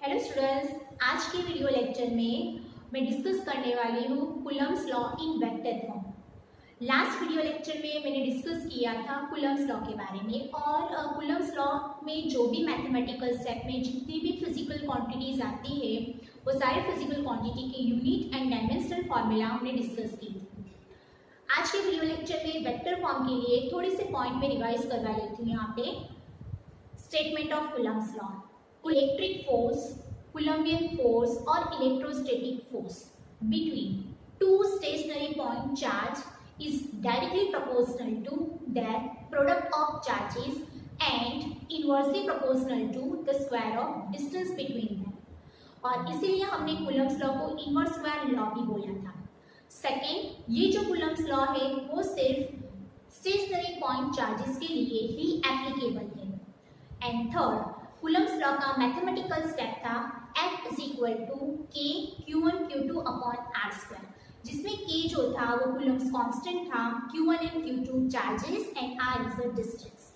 Hello students, आज के video lecture में मैं डिस्कस करने वाली हूँ Coulomb's law in vector form. Last video lecture में मैंने डिस्कस किया था कूलम्स लॉ के बारे में और कूलम्स लॉ में जो भी मैथमेटिकल स्टेप में जितनी भी फिजिकल क्वांटिटीज आती है वो सारे फिजिकल क्वांटिटी के यूनिट एंड डायमेंशनल फार्मूला हमने डिस्कस की थी। आज के वीडियो लेक्चर में वेक्टर फॉर्म के लिए थोड़े से पॉइंट में रिवाइज करवा लेती हूँ। यहाँ पे statement of Coulomb's law, electric force, Coulombian force or electrostatic force between two stationary point charge is directly proportional to their product of charges and inversely proportional to the square of distance between them। और इसीलिए हमने Coulomb's law को inverse square law भी बोला था। Second, ये जो Coulomb's law है वो सिर्फ स्टेशनरी पॉइंट चार्जेस के लिए ही एप्लीकेबल है। एंड थर्ड, कूलम्स लॉ का मैथमेटिकल स्टेप था F is equal to K Q1 Q2 upon are square, जिसमें K जो था वो कूलम्स कांस्टेंट था, Q1 and Q2 charges and R is the distance.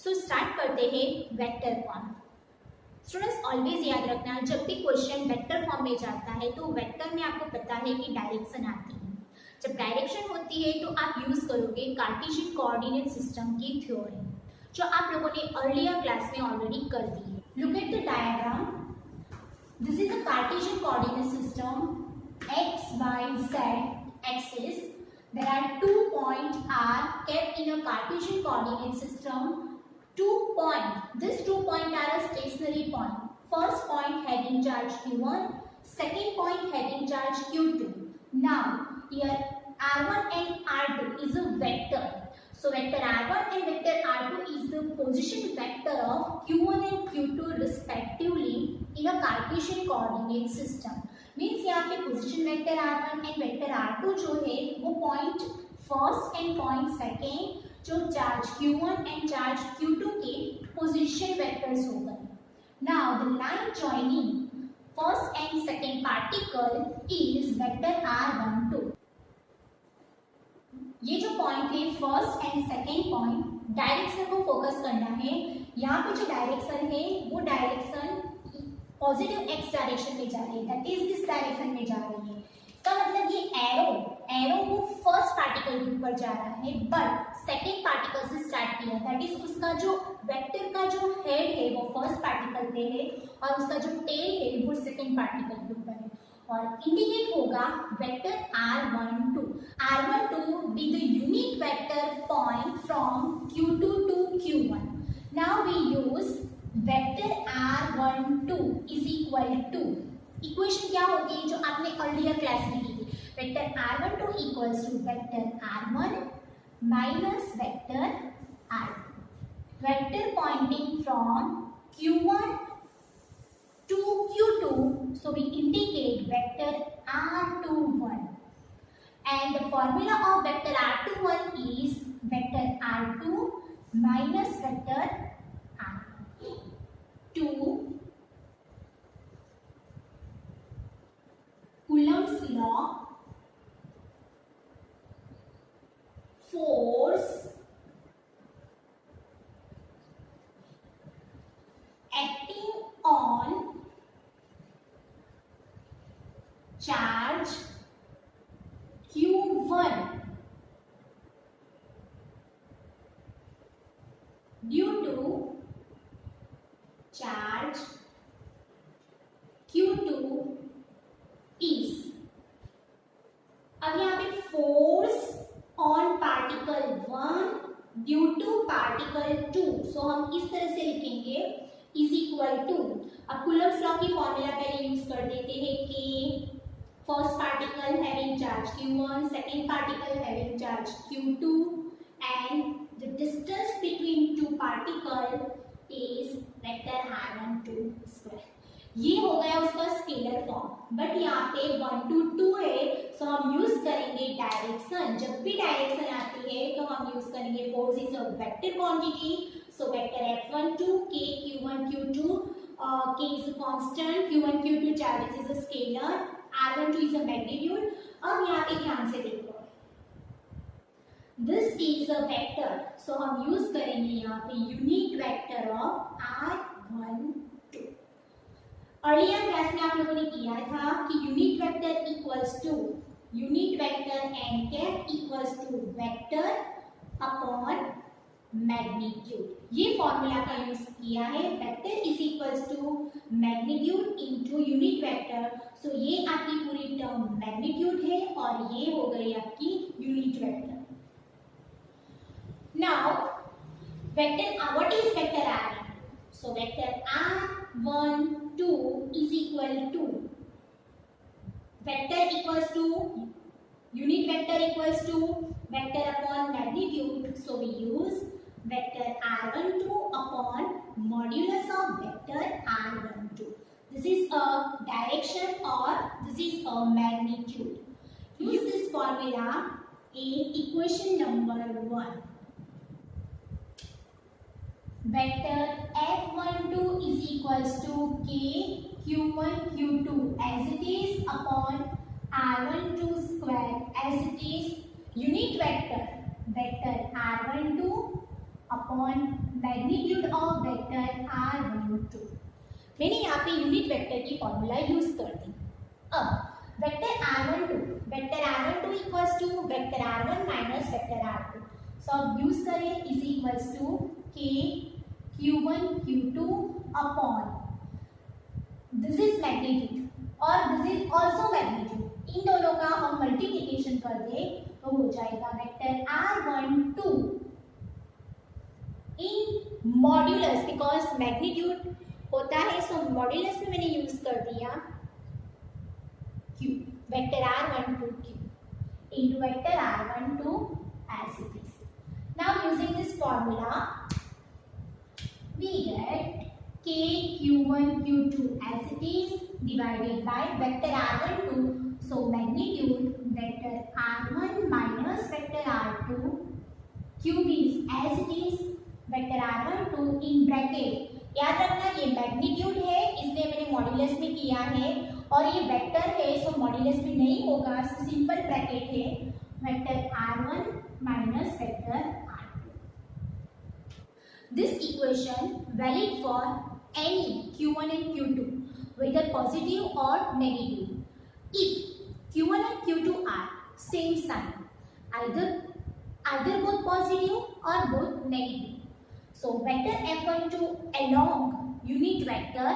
So start करते हैं वेक्टर फॉर्म। स्टूडेंट्स ऑलवेज याद रखना, जब भी क्वेश्चन वेक्टर फॉर्म में जाता है तो वेक्टर में आपको पता है कि डायरेक्शन आती है। जब डायरेक्शन होती है तो आप यूज करोगे कार्टेशियन कोऑर्डिनेट सिस्टम की थ्योरी, जो आप लोगों ने अर्लियर क्लास में ऑलरेडी कर दी है। Look at the diagram. This is a Cartesian coordinate system, x, y, z axis. There are 2 points are kept in a Cartesian coordinate system. 2 points. These 2 points are a stationary point. First point having charge q1, second point having charge q2. Now here r1 and r2 is a vector. So vector r1 and vector r2 is the position vector of q1 and q2 respectively in a Cartesian coordinate system. Means यहाँ पे position vector r1 and vector r2 जो है वो point first and point second जो charge q1 and charge q2 के position vectors हो गए। Now the line joining first and second particle is vector r12। ये जो पॉइंट है first and second point, direction को फोकस करना है। यहाँ पे जो डायरेक्शन है वो डायरेक्शन पॉजिटिव एक्स डायरेक्शन में जा रही है, दैट इज दिस डायरेक्शन में जा रही है। इसका मतलब ये एरो वो फर्स्ट पार्टिकल के ऊपर जा रहा है, बट सेकेंड पार्टिकल से स्टार्ट किया, दैट इज उसका जो वेक्टर का जो हेड है वो फर्स्ट पार्टिकल पे है और उसका जो टेल है वो सेकेंड पार्टिकल के ऊपर है और इंडिकेट होगा vector r12। r12 be the unit vector point from q2 to q1। now we use vector r12 is equal to, equation क्या होगी जो आपने अर्लियर क्लास में की थी, vector r12 equals to vector r1 minus vector r2। Vector pointing from q1 to q2, so we indicate vector r21 and the formula of vector r21 is vector r2 minus vector r1। 2 Coulomb's law, force acting on charge q1 due to charge q2 is, अब यहाँ पे force on particle 1 due to particle 2, so हम इस तरह से लिखेंगे is equal to. अब Coulomb's law की फॉर्मूला पहले यूज कर देते हैं कि first particle having charge q1, second particle having charge q2 and the distance between two particle is vector r12 square। ये हो गया उसका स्केलर फॉर्म, बट यहाँ पे 1 to 2 है, सो हम यूज करेंगे डायरेक्शन। जब भी डायरेक्शन आती है तो हम यूज करेंगे force is a vector quantity, so vector f12 k q1 q2, k is a constant, q1 q2 charges is a scalar, r12 is a magnitude। अब यहाँ पे ध्यान से देखो, this is a vector, so हम use करेंगे यहाँ पे unit vector of r12। Earlier class में आप लोगों ने किया था कि unit vector equals to unit vector n cap equals to vector upon magnitude. ये फॉर्मूला का यूज किया है, vector is equals to magnitude into unit vector. So ये आपकी पूरी टर्म मैग्नीट्यूड है और ये हो गई आपकी unit vector. Now vector what is vector R? So vector r1 2 is equal to vector equals to unit vector equals to vector upon magnitude. So we use vector r12 upon modulus of vector r12. This is a direction or this is a magnitude. Use this formula in equation number 1. Vector f12 is equals to k q1 q2 as it is upon r12 square as it is unit vector r12 upon magnitude of vector r12। मैंने यहाँ पे unit vector की formula use कर दी। अब vector r12 equals to vector r1 minus vector r2। So अब use करें is equals to k q1 q2 upon this is magnitude और this is also magnitude। इन दोनों का हम मल्टीप्लिकेशन कर दें तो हो जाएगा vector r12 in modulus, because magnitude होता है सो मॉड्यूलस में मैंने यूज कर दिया q, vector r12 q into vector r12 as it is। Now using this formula we get k q1 q2 as it is divided by vector r12, so magnitude vector r1 minus vector r2 cube is as it is vector r12 in bracket। याद रखना ये magnitude है इसलिए मैंने modulus में किया है और ये वेक्टर है सो मॉड्यूलस में नहीं होगा, सो सिंपल ब्रैकेट है vector r1 minus vector r2। This equation valid for any q1 and q2 whether positive or negative. If q1 and q2 are same sign, either both positive or both negative, so vector f12 along unit vector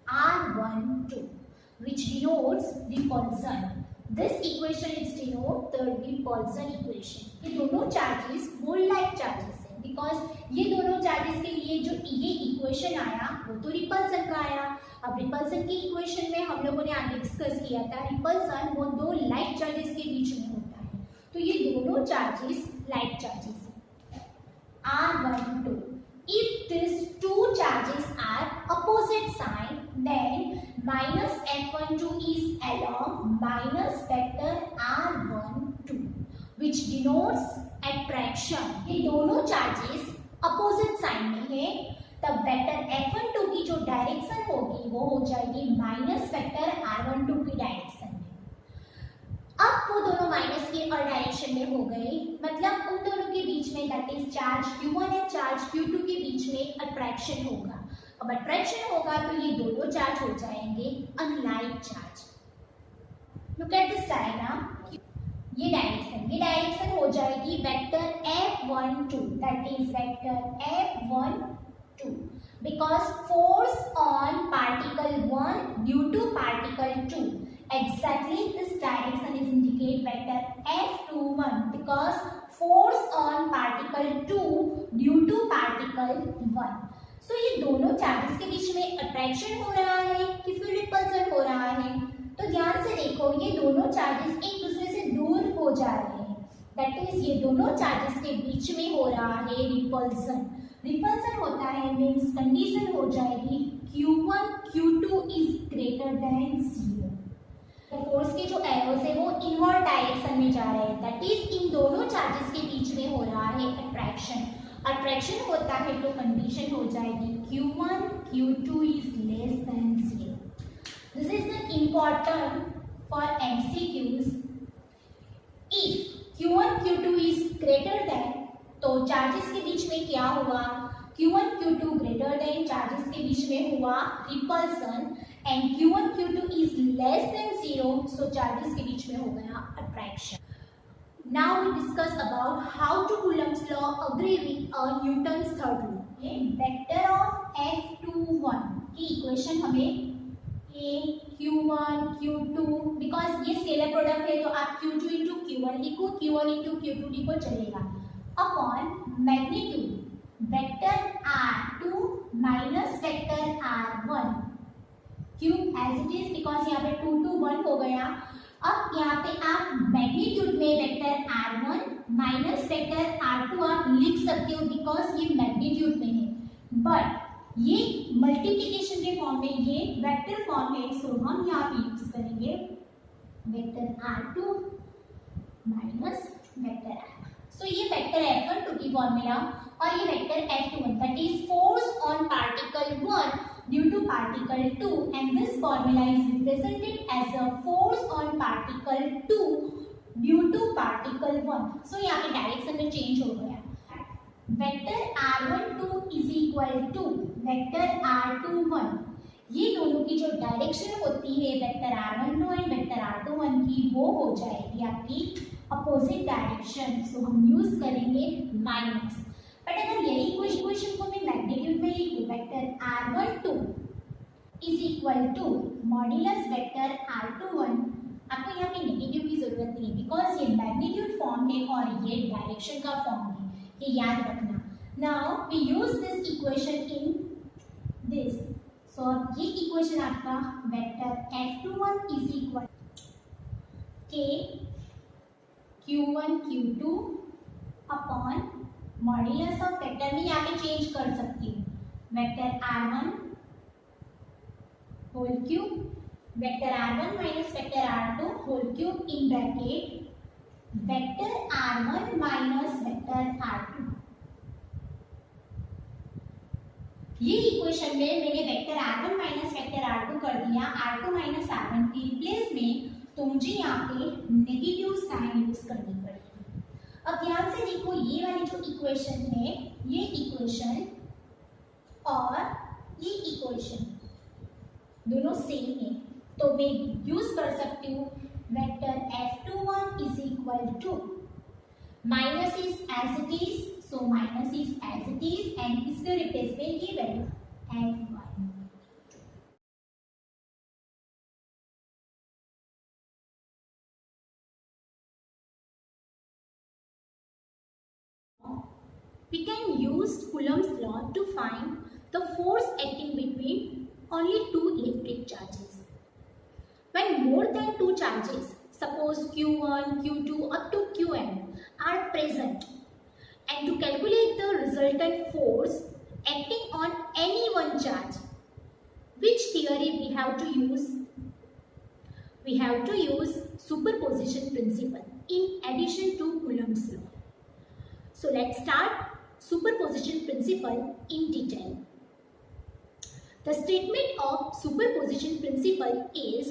r12 which denotes repulsion। This equation is denote the repulsion equation। ये दोनों charges मोल like charges हैं because ये दोनों charges के लिए जो ये equation आया वो तो रिपल्सन का आया। अब रिपल्सन की इक्वेशन में हम लोगों ने आगे डिस्कस किया था रिपल्सन वो दो लाइक चार्जेस के बीच में होता है, तो ये दोनों चार्जेस लाइक चार्जेस हैं r12। If these two charges are opposite sign then minus f12 is along minus vector r12 which denotes attraction। ये दोनों चार्जेस अपोजिट साइन में है तब वेक्टर f12 की जो डायरेक्शन होगी वो हो जाएगी माइनस वेक्टर r12 की डायरेक्शन में। अब वो दोनों माइनस के और डायरेक्शन में हो गए, मतलब उन दोनों के बीच में दैट इज चार्ज q1 और चार्ज q2 के बीच में अट्रैक्शन होगा। अब अट्रैक्शन होगा तो ये दोनों चार्ज हो जाएंगे unlike charge. Look at this diagram, ये डायरेक्शन हो जाएगी vector f12 that is vector f12 because force on particle 1 due to particle 2 exactly this direction is indicate vector f21 because force on particle 2 due to particle 1। so ये दोनों charges के बीच में attraction हो रहा है कि फिर रिपल्सन हो रहा है, तो ध्यान से देखो ये दोनों चार्जेस एक दूसरे से दूर हो जा रहे हैं, दैट इज ये दोनों चार्जेस के बीच में हो रहा है रिपल्सन। रिपल्सन होता है मीन्स कंडीशन हो जाएगी q1 q2 is greater than 0। तो फोर्स के जो एरोस है वो इनवर्ड डायरेक्शन में जा रहे हैं, दैट इज इन दोनों चार्जेस के बीच में हो रहा है अट्रैक्शन होता है तो कंडीशन हो जाएगी q1 q2 is less than 0। This is the important for MCQs। If q1 q2 is greater than, तो चार्जेस के बीच में क्या हुआ q1 q2 greater then charges के बीच में हुआ repulsion and Q1 Q2 is less than 0, so charges के बीच में हो गया attraction. Now we discuss about how to Coulomb's law agree with Newton's third law. Vector of F21 की equation हमें A Q1 Q2, because ये scalar product है तो आप Q2 इंटू Q1 लिखो, Q1 इंटू Q2 लिखो चलेगा, upon magnitude vector R2 minus vector R1 cube as it is, because यहाँ पे 2 to 1 हो गया. अब यहाँ पे आप मैग्नीट्यूड में vector R1 minus vector R2 आप लिख सकते हो बिकॉज ये मैग्नीट्यूड में है, बट ये मल्टीप्लिकेशन के फॉर्म में, ये वेक्टर फॉर्म है, सो हम यहाँ पे यूज करेंगे vector R2 minus vector R1. सो ये वेक्टर F12 की फॉर्मूला और ये vector F21, that is force on particle 1 due to particle 2, and this formula is represented as a force on particle 2 due to particle 1. So यहाँ पे direction में change हो गया. Vector R12 is equal to vector R21. ये दोनों की जो direction होती है vector R12 and vector R21 की, वो हो जाएगी आपकी अपोजिट डायरेक्शन, सो हम यूज करेंगे माइनस. बट अगर यही इक्वेशन को मैं मैग्नीट्यूड में लिखूं, vector R12 is equal to modulus vector R21, आपको यहाँ पे नेगेटिव की जरूरत नहीं बिकॉज ये मैग्नीट्यूड फॉर्म है और ये डायरेक्शन का फॉर्म है, ये याद रखना. Now we use this equation in this, so ये इक्वेशन आपका vector F21 is equal K Q1 Q2 upon modulus of vector में यहाँ पे चेंज कर सकती हूँ, vector R1 whole cube vector R1 minus vector R2 whole cube in bracket vector R1 minus vector R2. ये equation में मैंने vector R1 minus vector R2 कर दिया R2 माइनस R1 के रिप्लेस में, तो मुझे यहाँ पे नेगेटिव साइन यूज करनी पड़ेगी. अब ध्यान से देखो, ये वाली जो इक्वेशन है, ये इक्वेशन और ये इक्वेशन दोनों सेम है, तो मैं यूज कर सकती हूँ vector F21 is equal to minus is as it is, so minus is as it is and इसके रिप्लेस में ये value F1. We can use Coulomb's law to find the force acting between only two electric charges. When more than two charges, suppose Q1, Q2 up to Qn are present, and to calculate the resultant force acting on any one charge, which theory we have to use? We have to use superposition principle in addition to Coulomb's law. So let's start superposition principle in detail. The statement of superposition principle is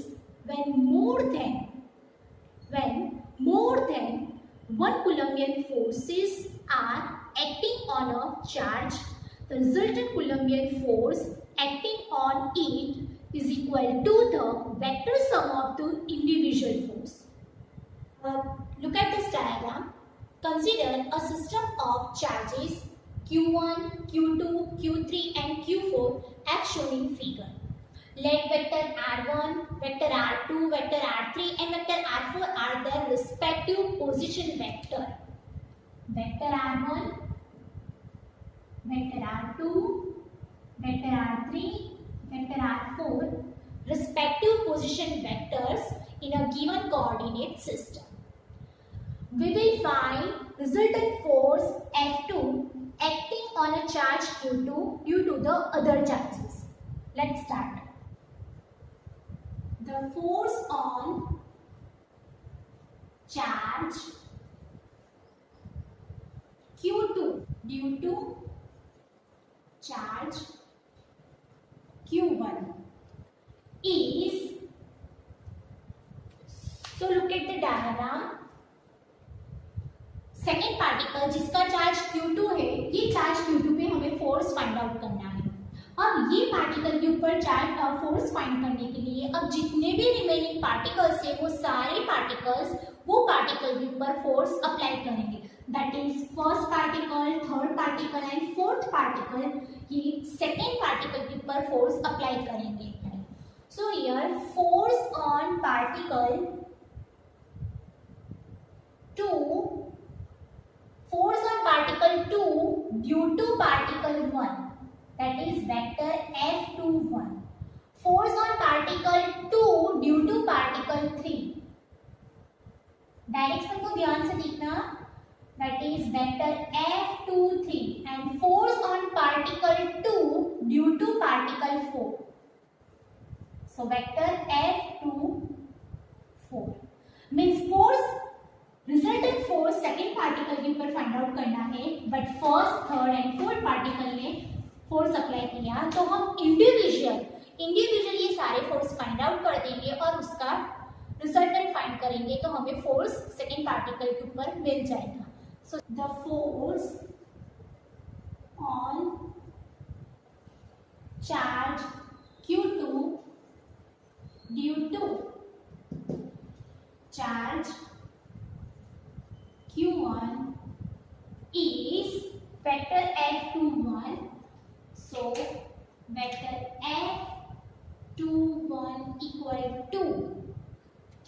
when more than one Coulombian forces are acting on a charge, the resultant Coulombian force acting on it is equal to the vector sum of the individual force. Look at this diagram. Consider a system of charges Q1, Q2, Q3 and Q4 as shown in figure. Let vector R1, vector R2, vector R3 and vector R4 are their respective position vector. Vector R1, vector R2, vector R3, vector R4 respective position vectors in a given coordinate system. We will find resultant force F2 acting on a charge Q2 due to the other charges. Let's start. The force on charge Q2 due to charge Q1 is, so look at the diagram. Second particle जिसका charge Q2 है, ये charge Q2 पे हमें force find out करना है. ये particle के ऊपर चार्ज फोर्स फाइंड करने के लिए अब जितने भी रिमेनिंग पार्टिकल्स है वो सारे पार्टिकल्स वो पार्टिकल के ऊपर फोर्स अप्लाई करेंगे। That is first particle, third particle and fourth particle ये सेकेंड पार्टिकल के ऊपर फोर्स अप्लाई करेंगे। So here force on particle 2, force on particle 2 due to particle 1, that is vector F21. Force on particle 2 due to particle 3. Direction को ध्यान से देखना, that is vector F23 and force on particle 2 due to particle 4. So vector F24 means force resultant force second particle के ऊपर find out करना है, but first, third and fourth particle ने force apply किया तो हम इंडिविजुअल ये सारे फोर्स फाइंड आउट कर देंगे और उसका रिजल्टेंट फाइंड करेंगे तो हमें फोर्स सेकेंड पार्टिकल के ऊपर मिल जाएगा। So the force on charge Q2 due to charge Q1 is vector F21. So vector F21 equal to K,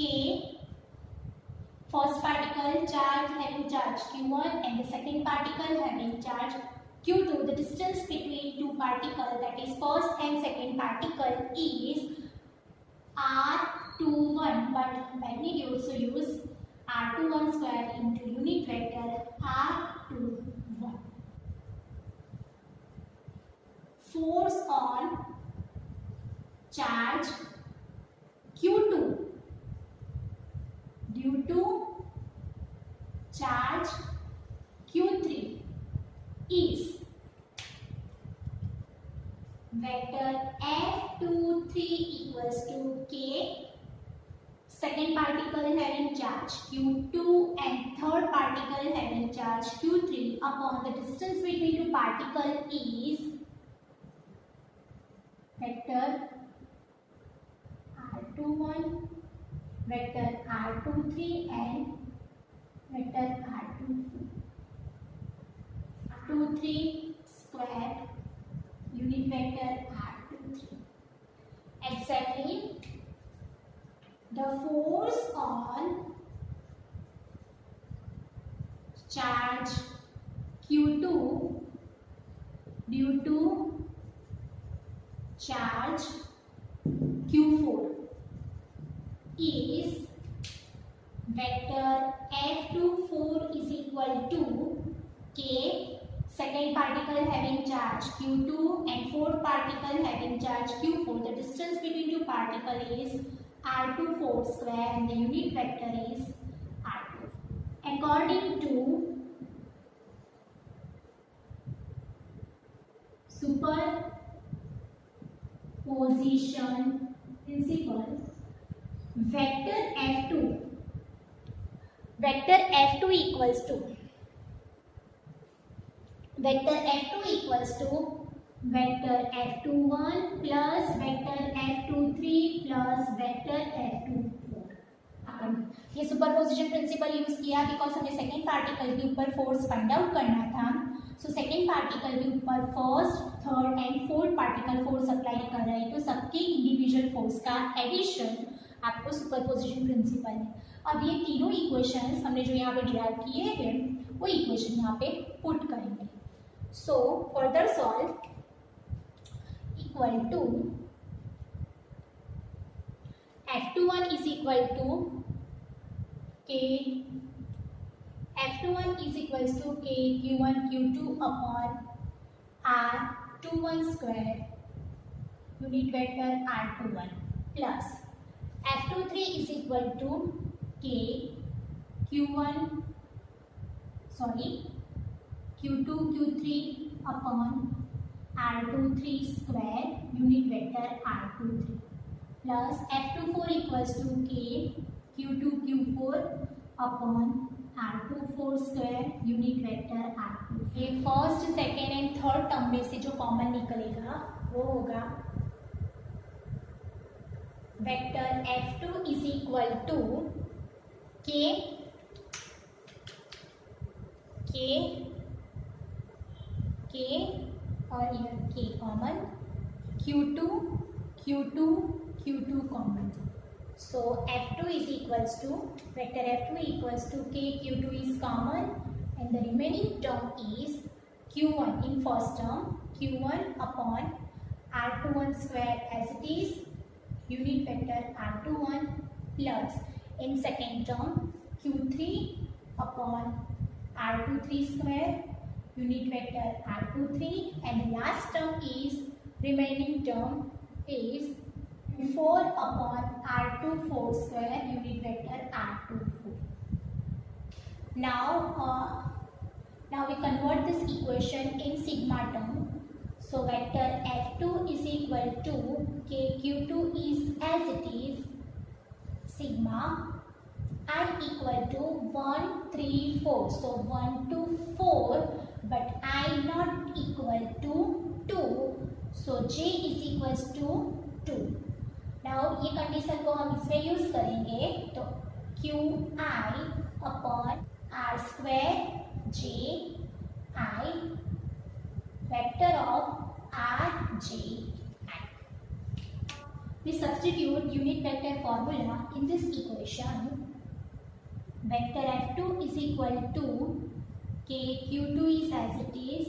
first particle charge having charge Q1 and the second particle having charge Q2. The distance between two particles, that is first and second particle, is R21, but magnitude, so use R21 square into unit vector R21. Force on charge Q2 due to charge Q3 is vector F23 equals to K, second particle having charge Q2 and third particle having charge Q3 upon the distance between two particles is vector R21, vector R23 and vector R24. R23 square unit vector R23. Exactly. The force on charge Q2 due to charge Q4 is vector F24 is equal to K, second particle having charge Q2 and fourth particle having charge Q4. The distance between two particles is R24 square and the unit vector is R2. According to superposition principle, vector F2 equals to vector F21 plus vector F23 plus vector F24. ये superposition principle use किया because हमें second particle के ऊपर force find out करना था। So second particle के ऊपर first, third and fourth particle force apply कर रहे हैं तो सबके इंडिविजुअल फोर्स का एडिशन आपको सुपरपोजिशन प्रिंसिपल है। अब ये तीनों इक्वेशंस हमने जो यहाँ पे डिराइव किए हैं वो इक्वेशन यहाँ पे पुट करेंगे। So further solve equal to F21 is equal to K, F21 is equals to K Q1 Q2 upon R21 square unit vector R21 plus F23 is equal to K Q2 Q3 upon R23 square unit vector R23 plus F24 equals to K Q2 Q4 upon R24 square unit vector R2. ये first, second and third term में से जो common निकलेगा वो होगा vector F2 is equal to के और ये के common, Q2 common. So F2 is equals to vector F2 equals to K, Q2 is common and the remaining term is Q1 in first term, Q1 upon R21 square as it is unit vector R21 plus in second term Q3 upon R23 square unit vector R23 and last term is remaining term is 4 upon R24 square unit vector R24. Now we convert this equation in sigma term. So vector F2 is equal to KQ2 is as it is sigma I equal to 1, 3, 4. So 1 to 4 but I not equal to 2. So J is equals to 2. Now ये condition को हम इसमें use करेंगे तो q i upon are square j i vector of r j i. We substitute unit vector formula in this equation. Vector F2 is equal to K Q2 is as it is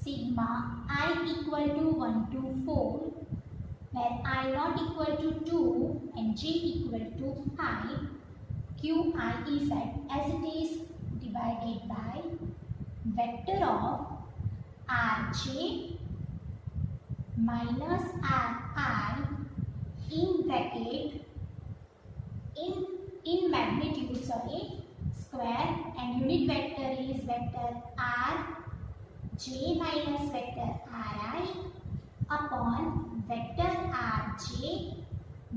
sigma I equal to 1 to 4 where I not equal to 2 and J equal to I, Qi is as it is divided by vector of Rj minus Ri in bracket in magnitude square and unit vector is vector Rj minus vector Ri upon vector Rj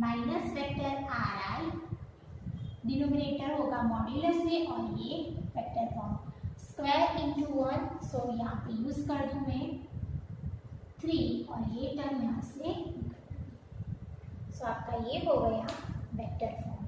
minus vector Ri. Denominator होगा modulus में और ये vector form square into 1. सो यहाँ पे use कर दूँ मैं 3 और ये टर्म यहाँ से. सो आपका ये हो गया वेक्टर फॉर्म.